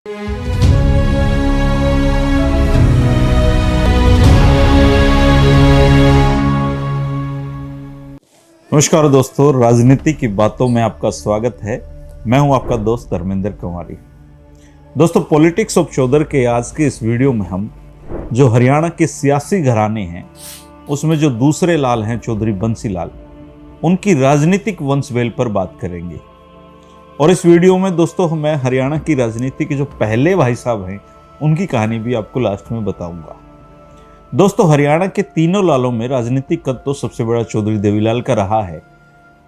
नमस्कार दोस्तों, राजनीति की बातों में आपका स्वागत है। मैं हूं आपका दोस्त धर्मेंद्र कुमारी। दोस्तों, पॉलिटिक्स ऑफ चौधर के आज के इस वीडियो में हम जो हरियाणा के सियासी घराने हैं उसमें जो दूसरे लाल हैं चौधरी बंसी लाल, उनकी राजनीतिक वंशवेल पर बात करेंगे। और इस वीडियो में दोस्तों मैं हरियाणा की राजनीति के जो पहले भाई साहब हैं उनकी कहानी भी आपको लास्ट में बताऊंगा। दोस्तों, हरियाणा के तीनों लालों में राजनीतिक कद तो सबसे बड़ा चौधरी देवीलाल का रहा है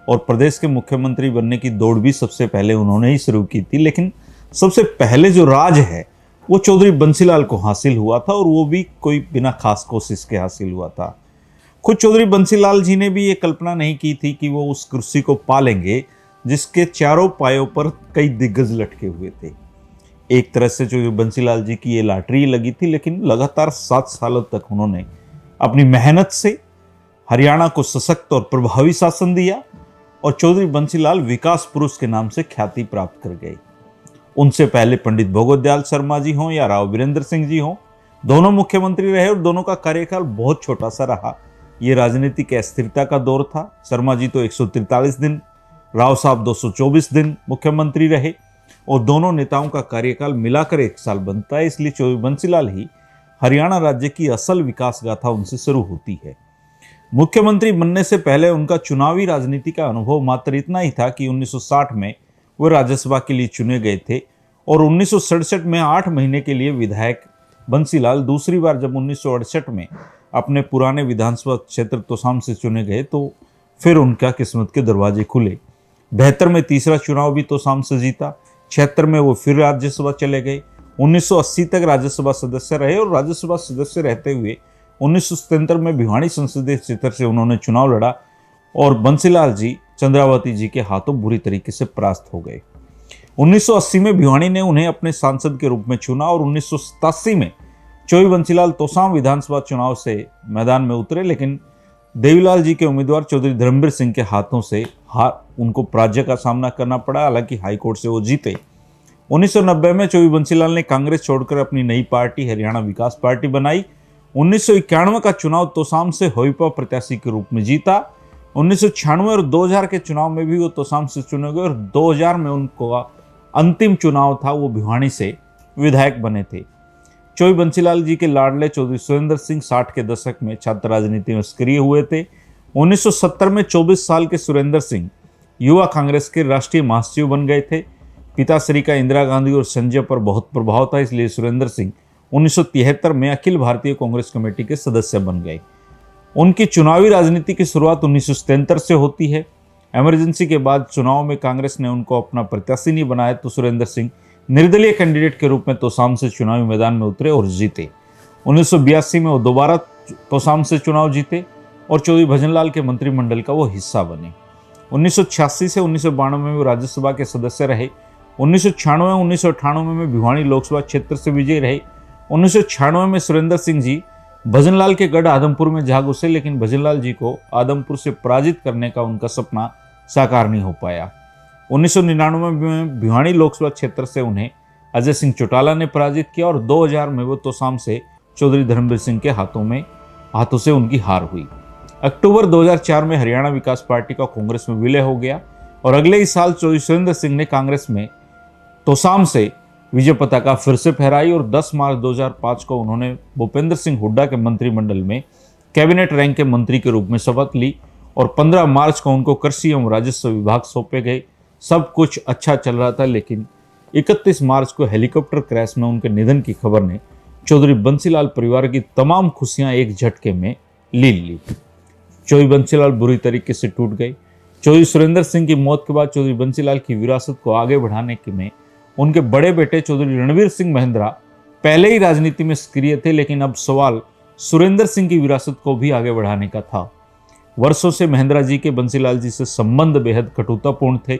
और प्रदेश के मुख्यमंत्री बनने की दौड़ भी सबसे पहले उन्होंने ही शुरू की थी। लेकिन सबसे पहले जो राज है वो चौधरी बंसीलाल को हासिल हुआ था और वो भी कोई बिना खास कोशिश के हासिल हुआ था। खुद चौधरी बंसीलाल जी ने भी ये कल्पना नहीं की थी कि वो उस कुर्सी को पालेंगे जिसके चारों पायों पर कई दिग्गज लटके हुए थे। एक तरह से चौधरी बंसीलाल जी की ये लॉटरी लगी थी, लेकिन लगातार 7 सालों तक उन्होंने अपनी मेहनत से हरियाणा को सशक्त और प्रभावी शासन दिया और चौधरी बंसीलाल विकास पुरुष के नाम से ख्याति प्राप्त कर गए। उनसे पहले पंडित भगवत दयाल शर्मा जी हों या राव वीरेंद्र सिंह जी हों, दोनों मुख्यमंत्री रहे और दोनों का कार्यकाल बहुत छोटा सा रहा। ये राजनीतिक अस्थिरता का दौर था। शर्मा जी तो 143 दिन, राव साहब 224 दिन मुख्यमंत्री रहे और दोनों नेताओं का कार्यकाल मिलाकर 1 साल बनता है। इसलिए चौधरी बंसीलाल ही हरियाणा राज्य की असल विकास गाथा उनसे शुरू होती है। मुख्यमंत्री बनने से पहले उनका चुनावी राजनीति का अनुभव मात्र इतना ही था कि 1960 में वो राज्यसभा के लिए चुने गए थे और 1967 में 8 महीने के लिए विधायक बंसीलाल दूसरी बार जब 1968 में अपने पुराने विधानसभा क्षेत्र तोसाम से चुने गए तो फिर उनका किस्मत के दरवाजे खुले। 72 में तीसरा चुनाव भी तोसाम से जीता। 76 में वो फिर राज्यसभा चले गए। 1980 तक राज्यसभा सदस्य रहे और राज्यसभा सदस्य रहते हुए 1977 में भिवानी संसदीय क्षेत्र से उन्होंने चुनाव लड़ा और बंसीलाल जी चंद्रावती जी के हाथों बुरी तरीके से परास्त हो गए। 1980 में भिवानी ने उन्हें अपने सांसद के रूप में चुना और 1987 में चौधरी बंसीलाल तोसाम विधानसभा चुनाव से मैदान में उतरे, लेकिन देवीलाल जी के उम्मीदवार चौधरी धर्मवीर सिंह के हाथों से उनको पराजय का सामना करना पड़ा। हालांकि हाईकोर्ट से वो जीते। 1990 में चौधरी बंसीलाल ने कांग्रेस छोड़कर अपनी नई पार्टी हरियाणा विकास पार्टी बनाई। 1991 का चुनाव तोसाम से होइपा प्रत्याशी के रूप में जीता। 1996 और 2000 के चुनाव में भी वो तोसाम से चुने गए और 2000 में उनको अंतिम चुनाव था, वो भिवानी से विधायक बने थे। चौधरी बंसीलाल जी के लाडले चौधरी सुरेंद्र सिंह 60 के दशक में छात्र राजनीति में सक्रिय हुए थे। 1970 में 24 साल के सुरेंद्र सिंह युवा कांग्रेस के राष्ट्रीय महासचिव बन गए थे। पिताश्री का इंदिरा गांधी और संजय पर बहुत प्रभाव था, इसलिए सुरेंद्र सिंह 1973 में अखिल भारतीय कांग्रेस कमेटी के सदस्य बन गए। उनकी चुनावी राजनीति की शुरुआत 1977 से होती है। इमरजेंसी के बाद चुनाव में कांग्रेस ने उनको अपना प्रत्याशी नहीं बनाया तो सुरेंद्र सिंह निर्दलीय कैंडिडेट के रूप में तोसाम से चुनावी मैदान में उतरे और जीते। 1982 में वो दोबारा तोसाम से चुनाव जीते और चौधरी भजनलाल के मंत्रिमंडल का वो हिस्सा बने। 1986 से 1992 में वो राज्यसभा के सदस्य रहे। 1996-1998 में भिवानी लोकसभा क्षेत्र से विजयी रहे। 1996 में सुरेंद्र सिंह जी भजनलाल के गढ़ आदमपुर में जा घुसे, लेकिन भजनलाल जी को आदमपुर से पराजित करने का उनका सपना साकार नहीं हो पाया। 1999 में भिवानी लोकसभा क्षेत्र से उन्हें अजय सिंह चौटाला ने पराजित किया और 2000 में वो तोसाम से चौधरी धर्मवीर सिंह के हाथों से उनकी हार हुई। अक्टूबर 2004 में हरियाणा विकास पार्टी का कांग्रेस में विलय हो गया और अगले ही साल चौधरी सुरेंद्र सिंह ने कांग्रेस में तोसाम से विजय पताका फिर से फहराई और 10 मार्च 2005 को उन्होंने भूपेंद्र सिंह हुड्डा के मंत्रिमंडल में कैबिनेट रैंक के मंत्री के रूप में शपथ ली और 15 मार्च को उनको कृषि एवं राजस्व विभाग सौंपे गए। सब कुछ अच्छा चल रहा था, लेकिन 31 मार्च को हेलीकॉप्टर क्रैश में उनके निधन की खबर ने चौधरी बंसीलाल परिवार की तमाम खुशियां एक झटके में ले ली। चौधरी बंसीलाल बुरी तरीके से टूट गए। चौधरी सुरेंद्र सिंह की मौत के बाद चौधरी बंसीलाल की विरासत को आगे बढ़ाने में उनके बड़े बेटे चौधरी रणवीर सिंह महिंद्रा पहले ही राजनीति में सक्रिय थे, लेकिन अब सवाल सुरेंद्र सिंह की विरासत को भी आगे बढ़ाने का था। वर्षों से महिंद्रा जी के बंसीलाल जी से संबंध बेहद कटुतापूर्ण थे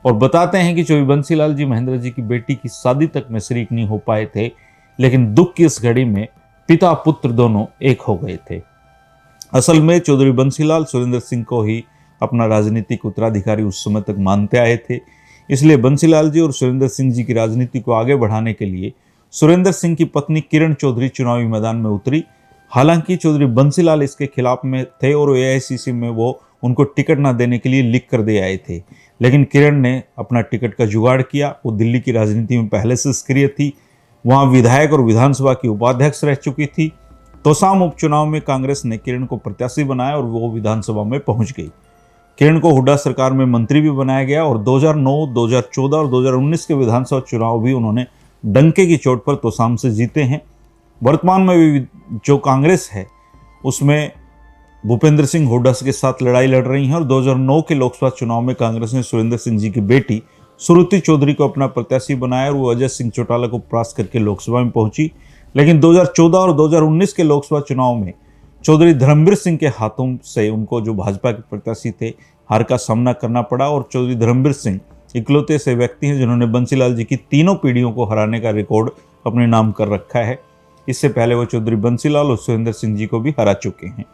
और बताते हैं कि चौधरी बंसीलाल जी महिंद्रा जी की बेटी की शादी तक में शरीक नहीं हो पाए थे, लेकिन दुख की इस घड़ी में पिता पुत्र दोनों एक हो गए थे। असल में चौधरी बंसीलाल सुरेंद्र सिंह को ही अपना राजनीतिक उत्तराधिकारी उस समय तक मानते आए थे। इसलिए बंसीलाल जी और सुरेंद्र सिंह जी की राजनीति को आगे बढ़ाने के लिए सुरेंद्र सिंह की पत्नी किरण चौधरी चुनावी मैदान में उतरी। हालांकि चौधरी बंसीलाल इसके खिलाफ में थे और एआईसीसी में वो उनको टिकट ना देने के लिए लिख कर दे आए थे, लेकिन किरण ने अपना टिकट का जुगाड़ किया। वो दिल्ली की राजनीति में पहले से सक्रिय थी, वहां विधायक और विधानसभा की उपाध्यक्ष रह चुकी थी। तोसाम उपचुनाव में कांग्रेस ने किरण को प्रत्याशी बनाया और वो विधानसभा में पहुंच गई। किरण को हुड्डा सरकार में मंत्री भी बनाया गया और 2009, 2014 और 2019 के विधानसभा चुनाव भी उन्होंने डंके की चोट पर तोसाम से जीते हैं। वर्तमान में भी जो कांग्रेस है उसमें भूपेंद्र सिंह हुड्डा के साथ लड़ाई लड़ रही हैं और 2009 के लोकसभा चुनाव में कांग्रेस ने सुरेंद्र सिंह जी की बेटी सुरुचि चौधरी को अपना प्रत्याशी बनाया और वो अजय सिंह चौटाला को परास्त करके लोकसभा में पहुंची। लेकिन 2014 और 2019 के लोकसभा चुनाव में चौधरी धर्मवीर सिंह के हाथों से उनको, जो भाजपा के प्रत्याशी थे, हार का सामना करना पड़ा और चौधरी धर्मवीर सिंह इकलौते ऐसे व्यक्ति हैं जिन्होंने बंसीलाल जी की तीनों पीढ़ियों को हराने का रिकॉर्ड अपने नाम कर रखा है। इससे पहले वो चौधरी बंसीलाल और सुरेंद्र सिंह जी को भी हरा चुके हैं।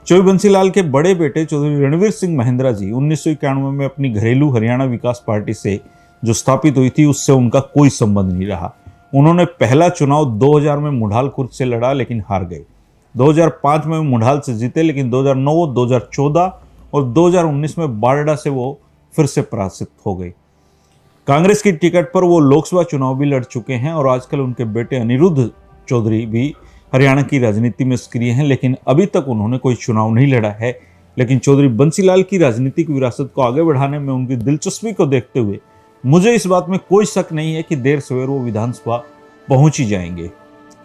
चौधरी बंसीलाल के बड़े बेटे चौधरी रणवीर सिंह महिंद्रा जी 1991 में अपनी घरेलू हरियाणा विकास पार्टी से जो स्थापित हुई थी उससे उनका कोई संबंध नहीं रहा। उन्होंने पहला चुनाव 2000 में मुढाल खुर्द से लड़ा लेकिन हार गए। 2005 में मुढाल से जीते लेकिन 2009, 2014 और 2019 में बारडा से वो फिर से पराजित हो गए। कांग्रेस की टिकट पर वो लोकसभा चुनाव भी लड़ चुके हैं और आजकल उनके बेटे अनिरुद्ध चौधरी भी हरियाणा की राजनीति में सक्रिय हैं, लेकिन अभी तक उन्होंने कोई चुनाव नहीं लड़ा है। लेकिन चौधरी बंसीलाल की राजनीतिक विरासत को आगे बढ़ाने में उनकी दिलचस्पी को देखते हुए मुझे इस बात में कोई शक नहीं है कि देर सवेर वो विधानसभा पहुंच ही जाएंगे।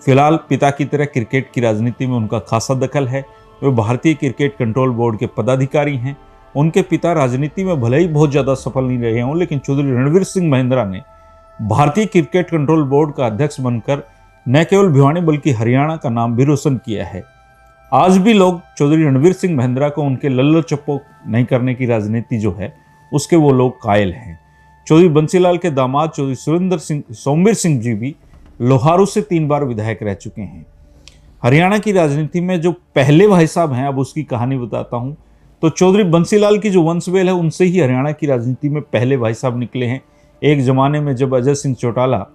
फिलहाल पिता की तरह क्रिकेट की राजनीति में उनका खासा दखल है। वे भारतीय क्रिकेट कंट्रोल बोर्ड के पदाधिकारी हैं। उनके पिता राजनीति में भले ही बहुत ज़्यादा सफल नहीं रहे हों, लेकिन चौधरी रणवीर सिंह महिंद्रा ने भारतीय क्रिकेट कंट्रोल बोर्ड का अध्यक्ष बनकर न केवल भिवानी बल्कि हरियाणा का नाम भी रोशन किया है। आज भी लोग चौधरी रणवीर सिंह महिंद्रा को उनके लल्लो चप्पो नहीं करने की राजनीति जो है उसके वो लोग कायल हैं। चौधरी बंसीलाल के दामाद चौधरी सोमवीर सिंह जी भी लोहारू से 3 बार विधायक रह चुके हैं। हरियाणा की राजनीति में जो पहले भाई साहब हैं, अब उसकी कहानी बताता हूं। तो चौधरी बंसीलाल की जो वंशवेल है उनसे ही हरियाणा की राजनीति में पहले भाई साहब निकले हैं। एक जमाने में जब अजय सिंह चौटाला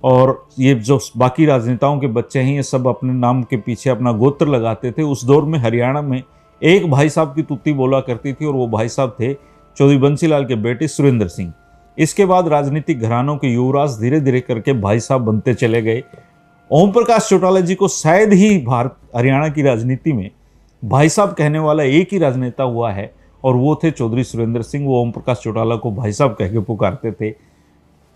और ये जो बाकी राजनेताओं के बच्चे हैं ये सब अपने नाम के पीछे अपना गोत्र लगाते थे, उस दौर में हरियाणा में एक भाई साहब की तुत्ती बोला करती थी और वो भाई साहब थे चौधरी बंसीलाल के बेटे सुरेंद्र सिंह। इसके बाद राजनीतिक घरानों के युवराज धीरे धीरे करके भाई साहब बनते चले गए। ओम प्रकाश चौटाला जी को शायद ही हरियाणा की राजनीति में भाई साहब कहने वाला एक ही राजनेता हुआ है और वो थे चौधरी सुरेंद्र सिंह। वो ओम प्रकाश चौटाला को भाई साहब कह के पुकारते थे।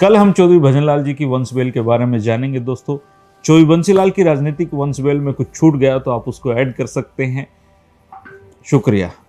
कल हम चौधरी भजनलाल जी की वंशवेल के बारे में जानेंगे। दोस्तों, चौधरी बंसीलाल की राजनीतिक वंशवेल में कुछ छूट गया तो आप उसको ऐड कर सकते हैं। शुक्रिया।